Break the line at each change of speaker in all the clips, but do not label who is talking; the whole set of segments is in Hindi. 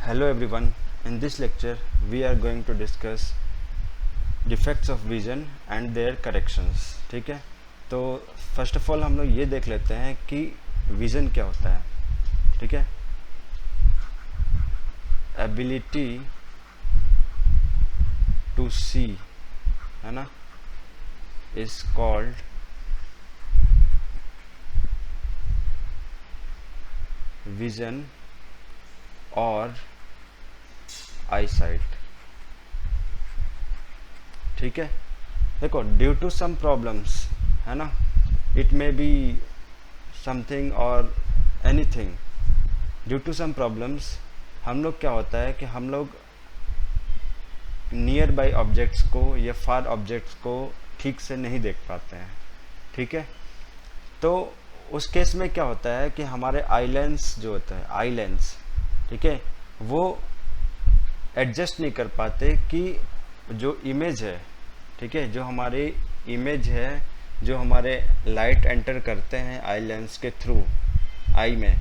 Hello everyone, in this lecture we are going to discuss defects of vision and their corrections. ठीक है, तो फर्स्ट ऑफ ऑल हम लोग ये देख लेते हैं कि विज़न क्या होता है. ठीक है, एबिलिटी टू सी, है ना, इज कॉल्ड विजन और आईसाइट. ठीक है, देखो, ड्यू टू सम प्रॉब्लम्स, है ना, इट मे बी समथिंग और anything, due to some problems हम लोग क्या होता है कि हम लोग नियर बाई ऑब्जेक्ट्स को या फार ऑब्जेक्ट्स को ठीक से नहीं देख पाते हैं. ठीक है, तो उस केस में क्या होता है कि हमारे आई लेंस जो होता है, आई लेंस, ठीक है, वो एडजस्ट नहीं कर पाते कि जो इमेज है, ठीक है, जो हमारी इमेज है, जो हमारे लाइट एंटर करते हैं आई लेंस के थ्रू आई में,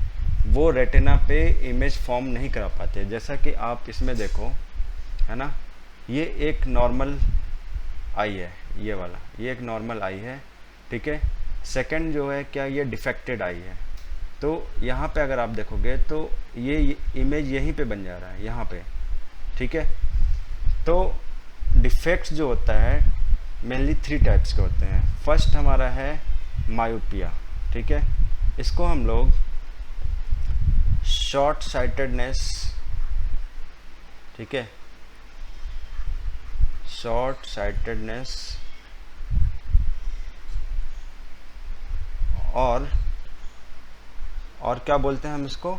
वो रेटिना पे इमेज फॉर्म नहीं करा पाते. जैसा कि आप इसमें देखो, है ना, ये एक नॉर्मल आई है, ये वाला, ये एक नॉर्मल आई है. ठीक है, सेकंड जो है क्या, ये डिफेक्टेड आई है. तो यहाँ पे अगर आप देखोगे तो ये इमेज यहीं पे बन जा रहा है, यहाँ पे. ठीक है, तो डिफेक्ट्स जो होता है मेनली 3 टाइप्स के होते हैं. फर्स्ट हमारा है मायोपिया. ठीक है, इसको हम लोग शॉर्ट साइटेडनेस, ठीक है, शॉर्ट साइटेडनेस और क्या बोलते हैं हम इसको,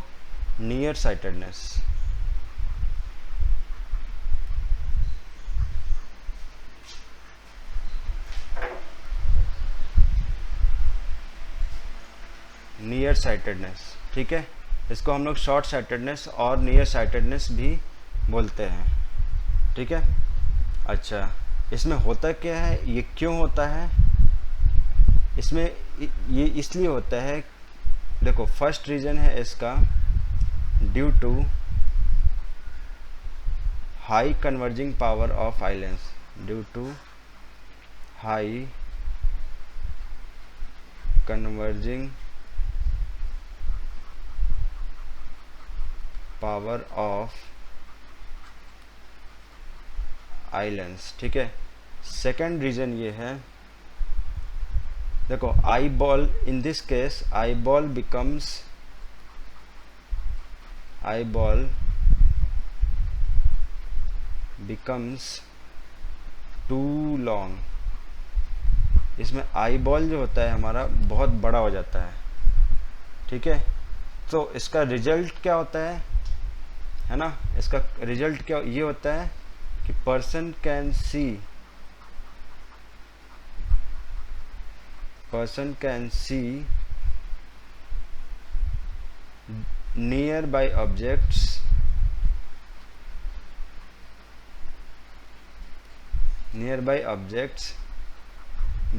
नियर साइटेडनेस. नियर साइटेडनेस, ठीक है, इसको हम लोग शॉर्ट साइटेडनेस और नियर साइटेडनेस भी बोलते हैं. ठीक है, अच्छा, इसमें होता क्या है, ये क्यों होता है, इसमें ये इसलिए होता है, देखो, फर्स्ट रीज़न है इसका due to high converging power of eye lens. Due to high converging power of eye lens. ठीक है, सेकेंड रीज़न ये है, देखो, eyeball, in this case eyeball becomes too long. इसमें आई बॉल जो होता है हमारा बहुत बड़ा हो जाता है. ठीक है, तो इसका रिजल्ट क्या होता है ना, इसका रिजल्ट क्या ये होता है कि person can see near by objects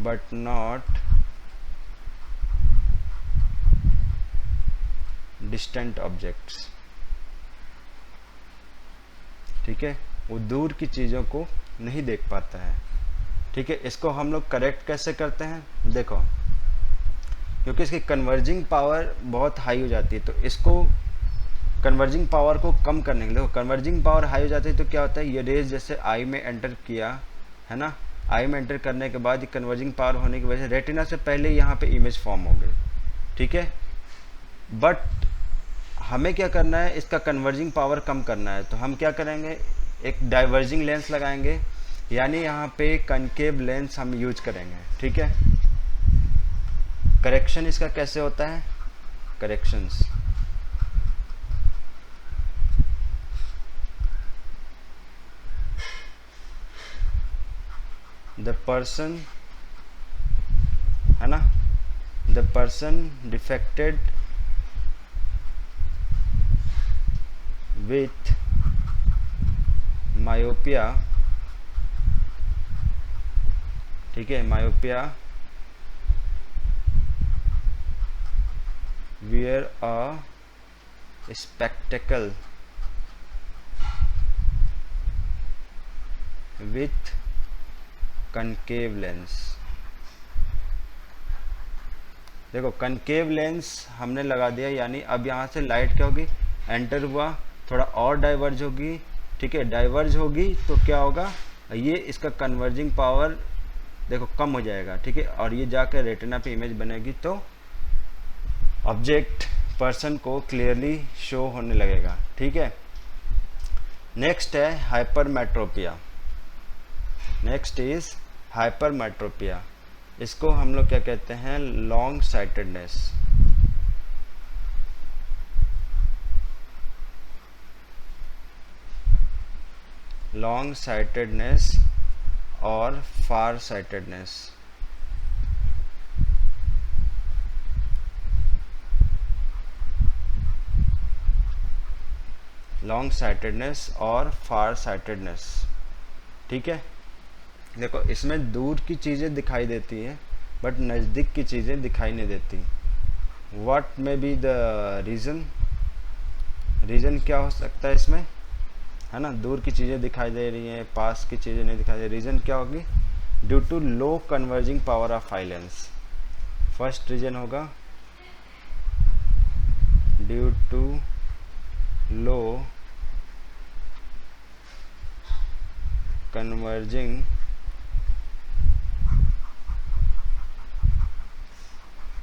but not distant objects. ठीक है, वो दूर की चीज़ों को नहीं देख पाता है. ठीक है, इसको हम लोग करेक्ट कैसे करते हैं, देखो, क्योंकि इसकी कन्वर्जिंग पावर बहुत हाई हो जाती है, तो इसको कन्वर्जिंग पावर को कम करने के लिए, देखो, कन्वर्जिंग पावर हाई हो जाती है तो क्या होता है, ये रेज जैसे आई में एंटर किया, है ना, आई में एंटर करने के बाद कन्वर्जिंग पावर होने की वजह से रेटिना से पहले यहाँ पे इमेज फॉर्म हो गई. ठीक है, बट हमें क्या करना है, इसका कन्वर्जिंग पावर कम करना है, तो हम क्या करेंगे, एक डाइवर्जिंग लेंस लगाएंगे, यानी यहाँ पे कनकेव लेंस हम यूज करेंगे. ठीक है, करेक्शन इसका कैसे होता है, करेक्शंस, द पर्सन, है ना, the person defected with myopia. ठीक है, myopia wear a spectacle with concave lens. देखो कनकेव लेंस हमने लगा दिया, यानी अब यहाँ से लाइट क्या होगी, एंटर हुआ, थोड़ा और डाइवर्ज होगी, ठीक है, डाइवर्ज होगी तो क्या होगा, ये इसका कन्वर्जिंग पावर देखो कम हो जाएगा, ठीक है, और ये जाकर रेटिना पे इमेज बनेगी तो ऑब्जेक्ट पर्सन को क्लियरली शो होने लगेगा, ठीक है। नेक्स्ट है हाइपरमेट्रोपिया। Next is hypermetropia. इसको हम लोग क्या कहते हैं, लॉन्ग साइटेडनेस। लॉन्ग साइटेडनेस और फार साइटेडनेस। लॉन्ग साइटेडनेस और फार साइटेडनेस, ठीक है। देखो इसमें दूर की चीज़ें दिखाई देती हैं बट नज़दीक की चीज़ें दिखाई नहीं देती। What may be the reason, reason क्या हो सकता है इसमें, है ना, दूर की चीज़ें दिखाई दे रही हैं, पास की चीज़ें नहीं दिखाई दे रही, रीज़न क्या होगी, due to low converging power of eye lens. First reason होगा due to low converging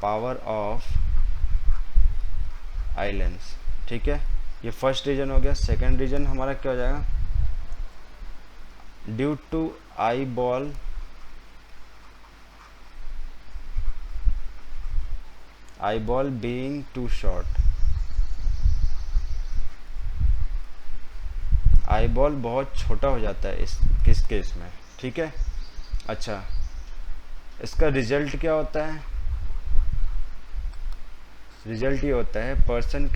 power of eye lens, ठीक है, ये फर्स्ट रीजन हो गया। सेकंड रीजन हमारा क्या हो जाएगा, due to eyeball being too short. Eyeball बहुत छोटा हो जाता है इस किस केस में, ठीक है। अच्छा, इसका रिजल्ट क्या होता है, रिजल्ट ये होता है person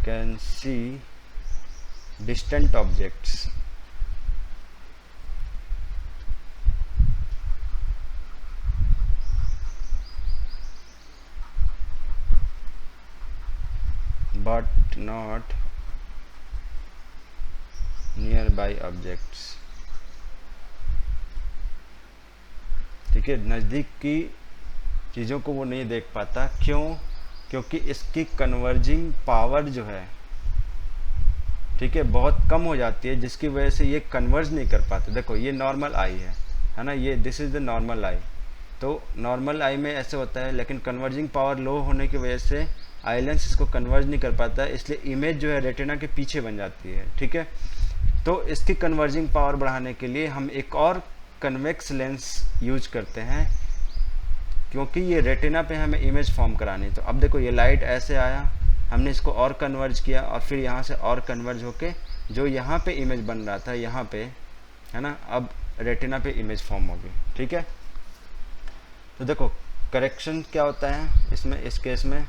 can see distant objects. But not near by objects, ठीक है, नज़दीक की चीज़ों को वो नहीं देख पाता। क्यों, क्योंकि इसकी कन्वर्जिंग पावर जो है, ठीक है, बहुत कम हो जाती है, जिसकी वजह से ये कन्वर्ज नहीं कर पाते। देखो ये नॉर्मल आई है ना, ये दिस इज़ द नॉर्मल आई। तो नॉर्मल आई में ऐसे होता है, लेकिन कन्वर्जिंग पावर लो होने की वजह से आई लेंस इसको कन्वर्ज नहीं कर पाता है, इसलिए इमेज जो है रेटिना के पीछे बन जाती है, ठीक है। तो इसकी कन्वर्जिंग पावर बढ़ाने के लिए हम एक और कन्वेक्स लेंस यूज करते हैं, क्योंकि ये रेटिना पे हमें इमेज फॉर्म करानी। तो अब देखो ये लाइट ऐसे आया, हमने इसको और कन्वर्ज किया और फिर यहाँ से और कन्वर्ज होके जो यहाँ पे इमेज बन रहा था यहाँ पे, है ना, अब रेटिना पे इमेज फॉर्म होगी, ठीक है। तो देखो करेक्शन क्या होता है इसमें, इस केस में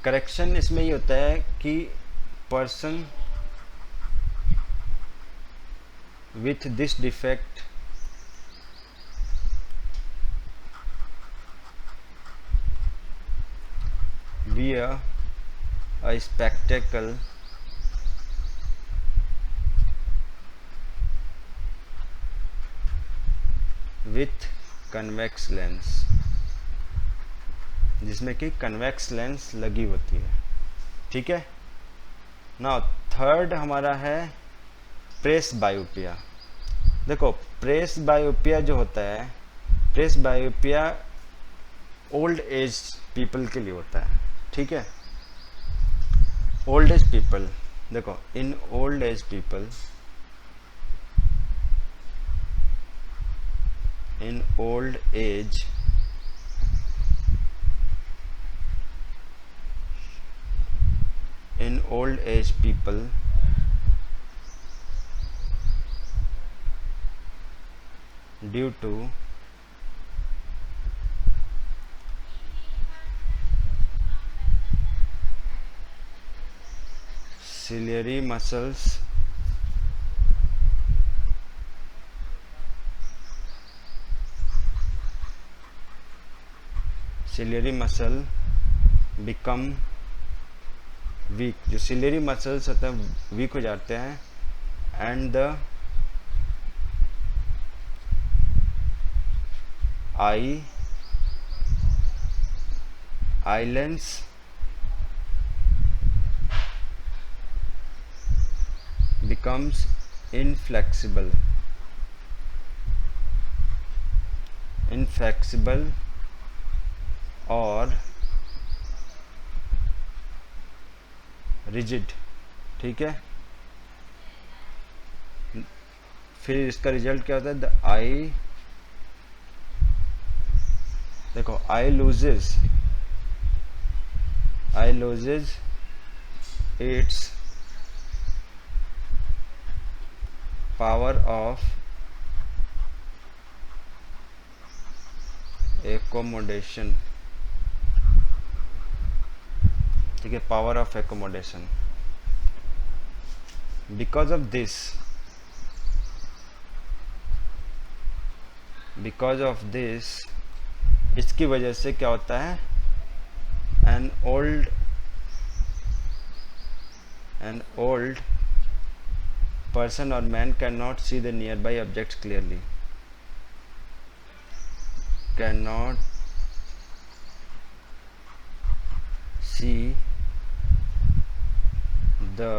करेक्शन इसमें ये होता है कि person with this defect wear a spectacle with convex lens, जिसमें कि कन्वेक्स लेंस लगी होती है, ठीक है। नाउ थर्ड हमारा है प्रेस बायोपिया। देखो प्रेस बायोपिया जो होता है, प्रेस बायोपिया ओल्ड एज पीपल के लिए होता है, ठीक है। ओल्ड एज पीपल, देखो in old age people, in old age people due to ciliary muscles ciliary muscle become weak, जो सिलेरी मसल्स होते हैं वीक हो जाते हैं, and the eye lens becomes inflexible और रिजिड। ठीक है, फिर इसका रिजल्ट क्या होता है? द आई, देखो, eye loses its power of accommodation. ठीक है, power of accommodation. Because of this इसकी वजह से क्या होता है? An old person or man cannot see the nearby objects clearly, cannot see the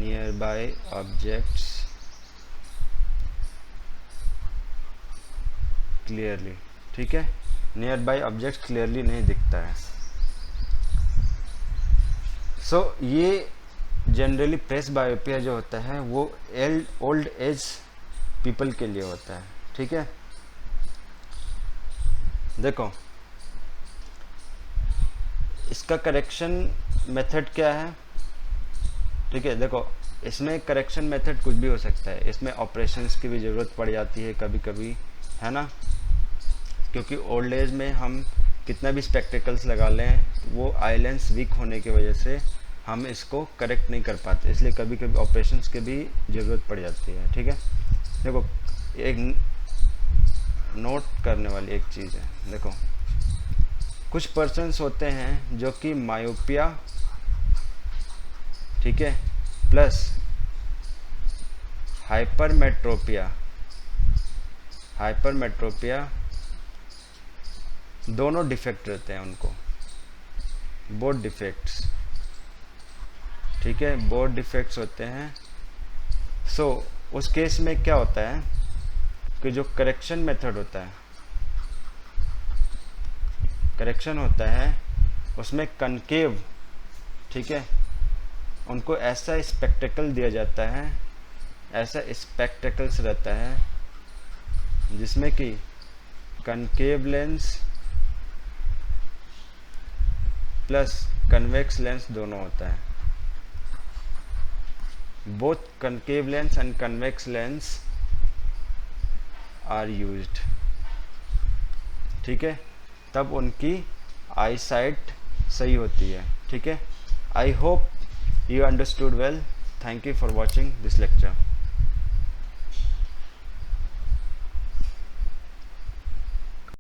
nearby objects clearly। ठीक है, नियरबाई ऑब्जेक्ट्स क्लियरली नहीं दिखता है। सो ये जनरली प्रेस बायोपिया जो होता है वो ओल्ड एज पीपल के लिए होता है। ठीक है, देखो इसका करेक्शन मेथड क्या है? ठीक है, देखो इसमें करेक्शन मेथड कुछ भी हो सकता है, इसमें ऑपरेशंस की भी ज़रूरत पड़ जाती है कभी कभी, है ना, क्योंकि ओल्ड एज में हम कितना भी स्पेक्टिकल्स लगा लें वो आई लेंस वीक होने की वजह से हम इसको करेक्ट नहीं कर पाते, इसलिए कभी कभी ऑपरेशंस की भी ज़रूरत पड़ जाती है। ठीक है, देखो एक नोट करने वाली एक चीज़ है, देखो कुछ पर्सन्स होते हैं जो कि मायोपिया, ठीक है, प्लस हाइपरमेट्रोपिया दोनों डिफेक्ट रहते हैं उनको, बोथ डिफेक्ट्स। ठीक है, बोथ डिफेक्ट्स होते हैं। सो उस केस में क्या होता है कि जो करेक्शन मेथड होता है उसमें कनकेव, ठीक है, उनको ऐसा स्पेक्टेकल दिया जाता है, ऐसा स्पेक्टेकल्स रहता है जिसमें कि concave lens plus convex lens दोनों होता है। Both concave lens and convex lens are used। ठीक है, तब उनकी आई साइट सही होती है। ठीक है, I hope you understood well। Thank you for watching this lecture।